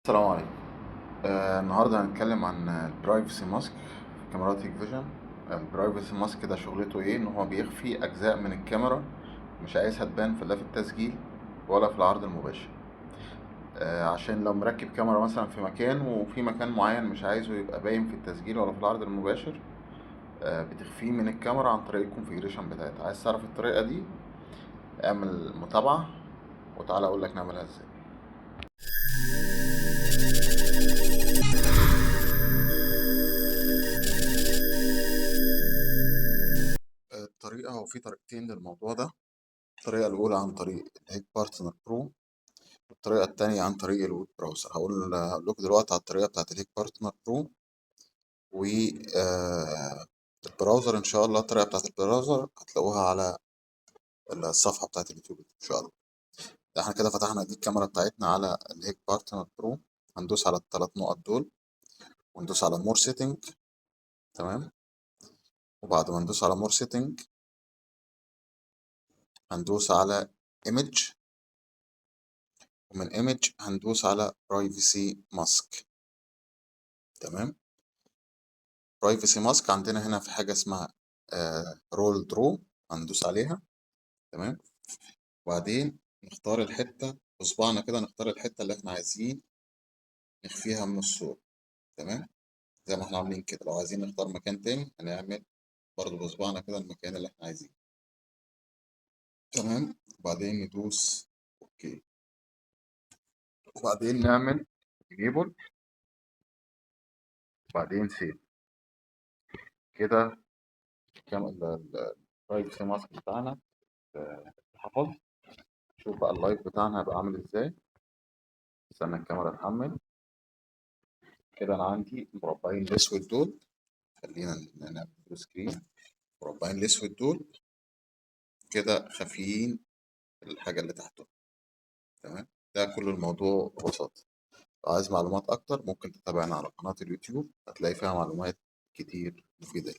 السلام عليكم. النهارده هنتكلم عن البرايفسي ماسك في كاميرات هيك فيجن. البرايفسي ماسك ده شغلته ايه؟ ان هو بيخفي اجزاء من الكاميرا مش عايزها تبان لا في التسجيل ولا في العرض المباشر. عشان لو مركب كاميرا مثلا في مكان وفي مكان معين مش عايزه يبقى باين في التسجيل ولا في العرض المباشر، بتخفيه من الكاميرا عن طريق الكونفيجريشن بتاعتها. عايز تعرف الطريقة دي؟ اعمل متابعة وتعالى اقول لك نعملها ازاي. الطريقة، هو في طريقتين للموضوع ده. الطريقة الأولى عن طريق الهيك بارتنر برو، والطريقة التانية عن طريق الويب براوزر. هقول لكم دلوقتي على الطريقة بتاعت الهيك بارتنر برو و البراوزر. إن شاء الله الطريقة بتاعت البراوزر هتلاقوها على الصفحة بتاعت اليوتيوب إن شاء الله. احنا كده فتحنا دي الكاميرا بتاعتنا على الهيك بارتنر برو. هندوس على الثلاث نقط دول وندوس على مور سيتنج. تمام. وبعد ما ندوس على مور سيتنج هندوس على ايمج، ومن ايمج هندوس على برايفسي ماسك. تمام. برايفسي ماسك عندنا هنا في حاجة اسمها رول درو، هندوس عليها. تمام. وبعدين نختار الحتة بصبعنا كده، نختار الحتة اللي احنا عايزين نخفيها من الصورة. تمام. زي ما احنا عاملين كده. لو عايزين نختار مكان تاني هنعمل برضو بصبعنا كده المكان اللي احنا عايزينه. تمام. وبعدين ندوس اوكي، وبعدين نعمل انيبل، وبعدين سيف. كده كام البرايفسي ماسك بتاعنا اتحفظ. شوف بقى اللايف بتاعنا هيبقى عامل ازاي. استنى الكاميرا تحمل. كده انا عندي المربعين الاسود دول، خلينا نعمل فول سكرين. المربعين الاسود دول كده خافيين الحاجه اللي تحتهم. تمام. ده كل الموضوع ببساطه. لو عايز معلومات اكتر ممكن تتابعنا على قناه اليوتيوب، هتلاقي فيها معلومات كتير مفيده.